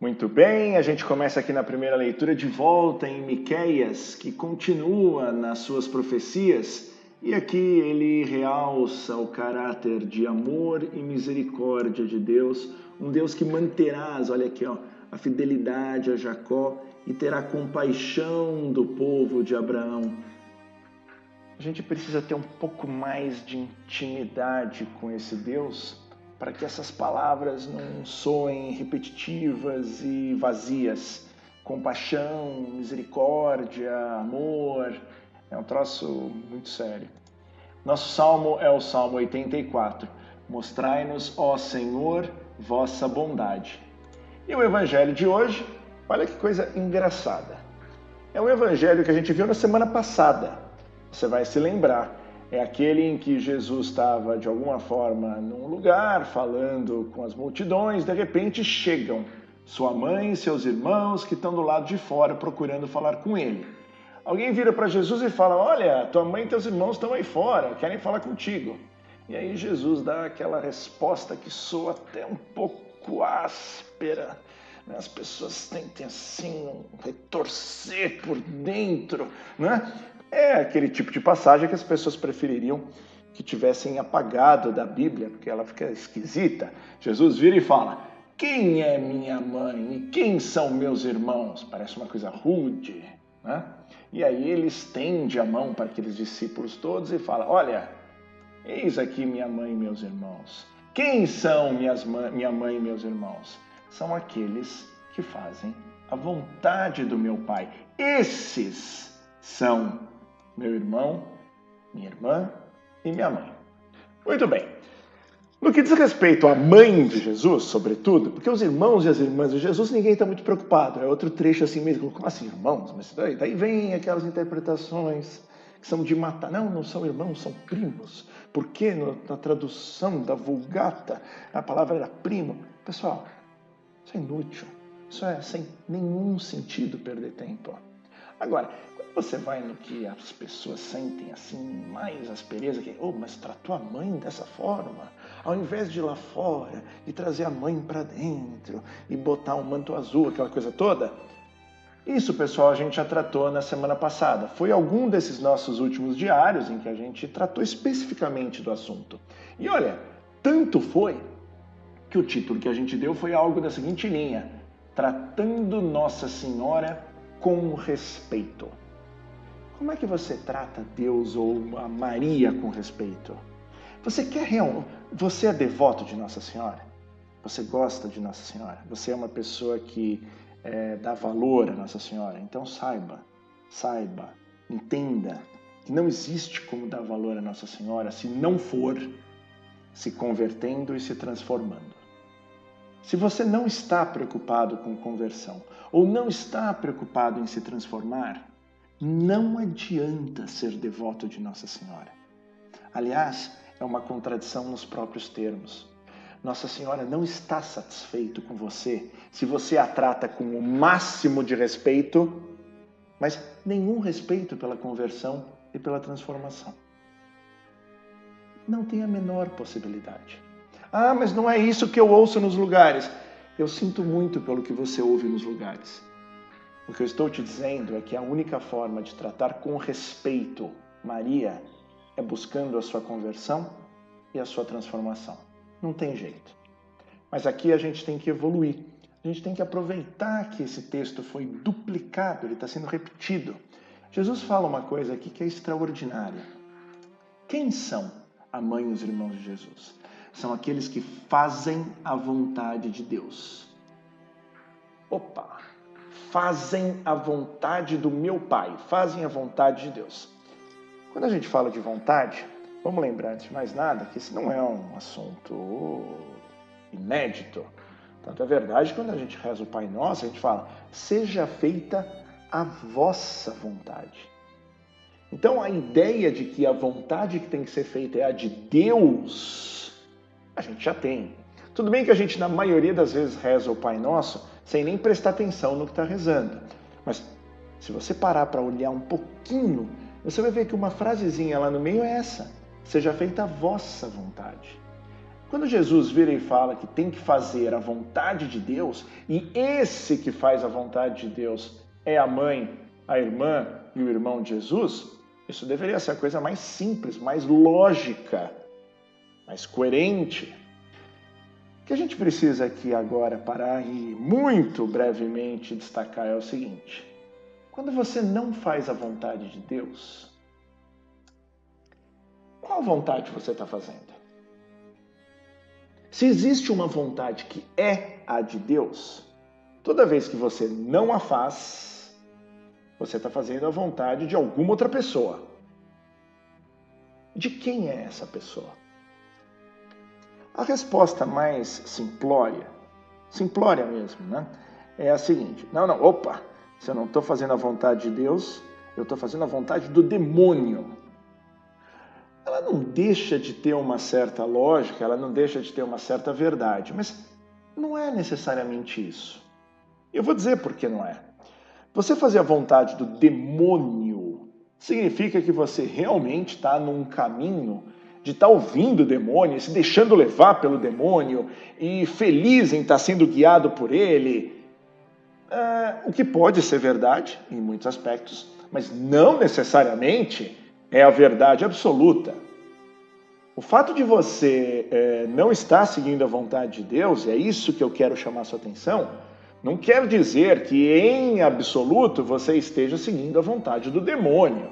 Muito bem, a gente começa aqui na primeira leitura de volta em Miqueias, que continua nas suas profecias, e aqui ele realça o caráter de amor e misericórdia de Deus, um Deus que manterás, olha aqui, ó, a fidelidade a Jacó e terá compaixão do povo de Abraão. A gente precisa ter um pouco mais de intimidade com esse Deus, para que essas palavras não soem repetitivas e vazias. Compaixão, misericórdia, amor, é um troço muito sério. Nosso salmo é o Salmo 84. Mostrai-nos, ó Senhor, vossa bondade. E o evangelho de hoje, olha que coisa engraçada. É um evangelho que a gente viu na semana passada. Você vai se lembrar. É aquele em que Jesus estava, de alguma forma, num lugar, falando com as multidões, de repente chegam sua mãe e seus irmãos que estão do lado de fora procurando falar com ele. Alguém vira para Jesus e fala, olha, tua mãe e teus irmãos estão aí fora, querem falar contigo. E aí Jesus dá aquela resposta que soa até um pouco áspera. As pessoas sentem assim, retorcer por dentro, né? É aquele tipo de passagem que as pessoas prefeririam que tivessem apagado da Bíblia, porque ela fica esquisita. Jesus vira e fala, quem é minha mãe e quem são meus irmãos? Parece uma coisa rude, né? E aí ele estende a mão para aqueles discípulos todos e fala, olha, eis aqui minha mãe e meus irmãos. Quem são minha mãe e meus irmãos? São aqueles que fazem a vontade do meu Pai. Esses são meu irmão, minha irmã e minha mãe. Muito bem. No que diz respeito à mãe de Jesus, sobretudo, porque os irmãos e as irmãs de Jesus, ninguém está muito preocupado. É outro trecho assim mesmo, como assim, irmãos? Mas daí vem aquelas interpretações que são de matar. Não são irmãos, são primos. Porque na tradução da Vulgata, a palavra era primo. Pessoal, isso é inútil. Isso é sem nenhum sentido perder tempo. Agora, quando você vai no que as pessoas sentem assim, mais aspereza, que, mas tratou a mãe dessa forma, ao invés de ir lá fora e trazer a mãe para dentro e botar um manto azul, aquela coisa toda, isso, pessoal, a gente já tratou na semana passada. Foi algum desses nossos últimos diários em que a gente tratou especificamente do assunto. E olha, tanto foi que o título que a gente deu foi algo da seguinte linha, Tratando Nossa Senhora com respeito. Como é que você trata Deus ou a Maria com respeito? Você é devoto de Nossa Senhora? Você gosta de Nossa Senhora? Você é uma pessoa que dá valor a Nossa Senhora? Então saiba, entenda que não existe como dar valor a Nossa Senhora se não for se convertendo e se transformando. Se você não está preocupado com conversão ou não está preocupado em se transformar, não adianta ser devoto de Nossa Senhora. Aliás, é uma contradição nos próprios termos. Nossa Senhora não está satisfeito com você se você a trata com o máximo de respeito, mas nenhum respeito pela conversão e pela transformação. Não tem a menor possibilidade. Mas não é isso que eu ouço nos lugares. Eu sinto muito pelo que você ouve nos lugares. O que eu estou te dizendo é que a única forma de tratar com respeito Maria é buscando a sua conversão e a sua transformação. Não tem jeito. Mas aqui a gente tem que evoluir. A gente tem que aproveitar que esse texto foi duplicado, ele está sendo repetido. Jesus fala uma coisa aqui que é extraordinária. Quem são a mãe e os irmãos de Jesus? São aqueles que fazem a vontade de Deus. Fazem a vontade do meu Pai, fazem a vontade de Deus. Quando a gente fala de vontade, vamos lembrar, antes de mais nada, que esse não é um assunto inédito. Tanto é verdade, quando a gente reza o Pai Nosso, a gente fala, seja feita a vossa vontade. Então, a ideia de que a vontade que tem que ser feita é a de Deus, a gente já tem. Tudo bem que a gente, na maioria das vezes, reza o Pai Nosso sem nem prestar atenção no que está rezando. Mas, se você parar para olhar um pouquinho, você vai ver que uma frasezinha lá no meio é essa. Seja feita a vossa vontade. Quando Jesus vira e fala que tem que fazer a vontade de Deus, e esse que faz a vontade de Deus é a mãe, a irmã e o irmão de Jesus, isso deveria ser a coisa mais simples, mais lógica, mais coerente. O que a gente precisa aqui agora parar e muito brevemente destacar é o seguinte: quando você não faz a vontade de Deus, qual vontade você está fazendo? Se existe uma vontade que é a de Deus, toda vez que você não a faz, você está fazendo a vontade de alguma outra pessoa. De quem é essa pessoa? A resposta mais simplória mesmo, né? É a seguinte: opa, se eu não estou fazendo a vontade de Deus, eu estou fazendo a vontade do demônio. Ela não deixa de ter uma certa lógica, ela não deixa de ter uma certa verdade, mas não é necessariamente isso. Eu vou dizer por que não é. Você fazer a vontade do demônio significa que você realmente está num caminho de estar ouvindo o demônio, se deixando levar pelo demônio e feliz em estar sendo guiado por ele. O que pode ser verdade em muitos aspectos, mas não necessariamente é a verdade absoluta. O fato de você não estar seguindo a vontade de Deus, é isso que eu quero chamar a sua atenção, não quer dizer que em absoluto você esteja seguindo a vontade do demônio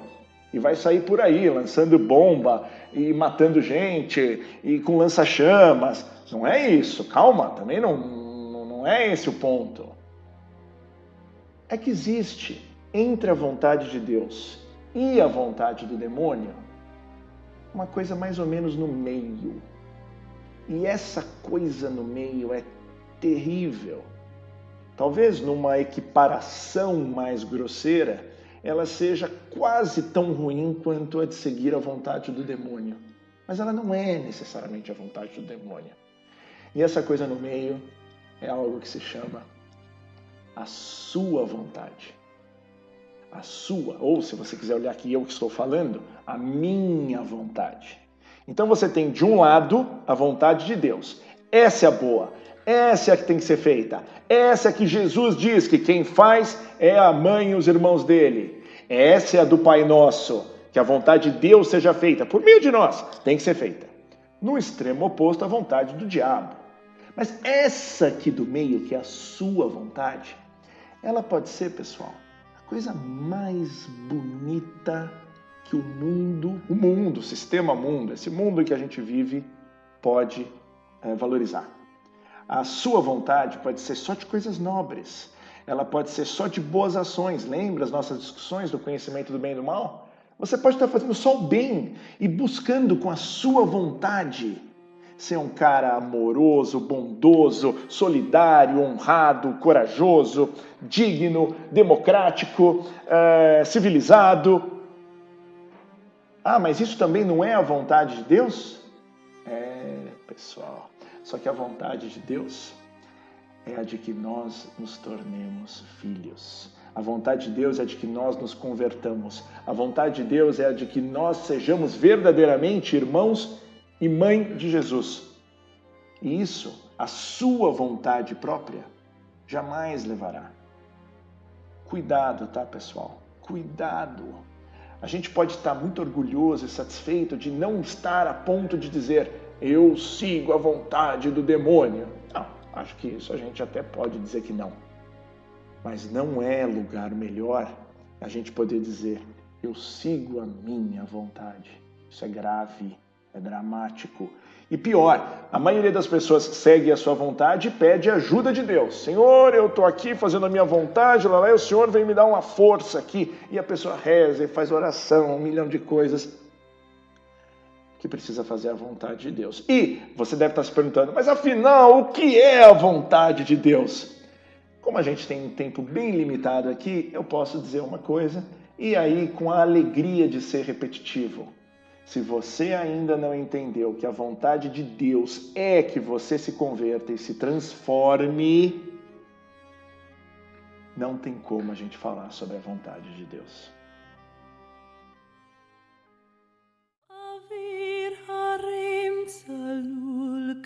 e vai sair por aí lançando bomba e matando gente e com lança-chamas. Não é isso, calma, também não é esse o ponto. É que existe entre a vontade de Deus e a vontade do demônio uma coisa mais ou menos no meio. E essa coisa no meio é terrível. Talvez numa equiparação mais grosseira, ela seja quase tão ruim quanto a de seguir a vontade do demônio. Mas ela não é necessariamente a vontade do demônio. E essa coisa no meio é algo que se chama a sua vontade. A sua, ou se você quiser olhar aqui eu que estou falando, a minha vontade. Então você tem de um lado a vontade de Deus. Essa é a boa, essa é a que tem que ser feita. Essa é a que Jesus diz que quem faz é a mãe e os irmãos dele. Essa é a do Pai Nosso, que a vontade de Deus seja feita por meio de nós, tem que ser feita. No extremo oposto à vontade do diabo. Mas essa aqui do meio, que é a sua vontade, ela pode ser, pessoal, a coisa mais bonita que o sistema mundo, esse mundo em que a gente vive, pode valorizar. A sua vontade pode ser só de coisas nobres, ela pode ser só de boas ações. Lembra as nossas discussões do conhecimento do bem e do mal? Você pode estar fazendo só o bem e buscando com a sua vontade ser um cara amoroso, bondoso, solidário, honrado, corajoso, digno, democrático, civilizado. Mas isso também não é a vontade de Deus? Pessoal, só que a vontade de Deus é a de que nós nos tornemos filhos. A vontade de Deus é de que nós nos convertamos. A vontade de Deus é a de que nós sejamos verdadeiramente irmãos e mãe de Jesus. E isso, a sua vontade própria, jamais levará. Cuidado, tá, pessoal? Cuidado. A gente pode estar muito orgulhoso e satisfeito de não estar a ponto de dizer eu sigo a vontade do demônio. Não, acho que isso a gente até pode dizer que não. Mas não é lugar melhor a gente poder dizer eu sigo a minha vontade. Isso é grave, é dramático. E pior, a maioria das pessoas segue a sua vontade e pede ajuda de Deus. Senhor, eu estou aqui fazendo a minha vontade, lá, e o Senhor vem me dar uma força aqui. E a pessoa reza e faz oração, 1 milhão de coisas que precisa fazer a vontade de Deus. E você deve estar se perguntando, mas afinal, o que é a vontade de Deus? Como a gente tem um tempo bem limitado aqui, eu posso dizer uma coisa, e aí com a alegria de ser repetitivo. Se você ainda não entendeu que a vontade de Deus é que você se converta e se transforme, não tem como a gente falar sobre a vontade de Deus. Avir harem tzalul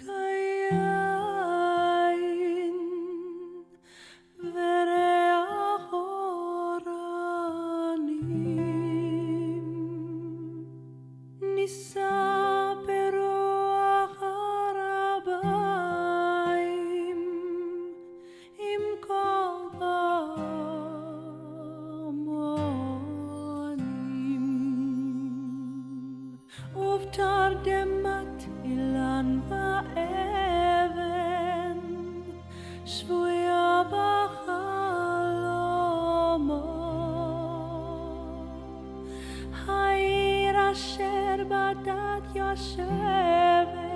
מספרו אחר הבאים עם כל פעמונים ובתרדמת אילן ואבן שבויה בחלומות העיר אשר בדד יושבת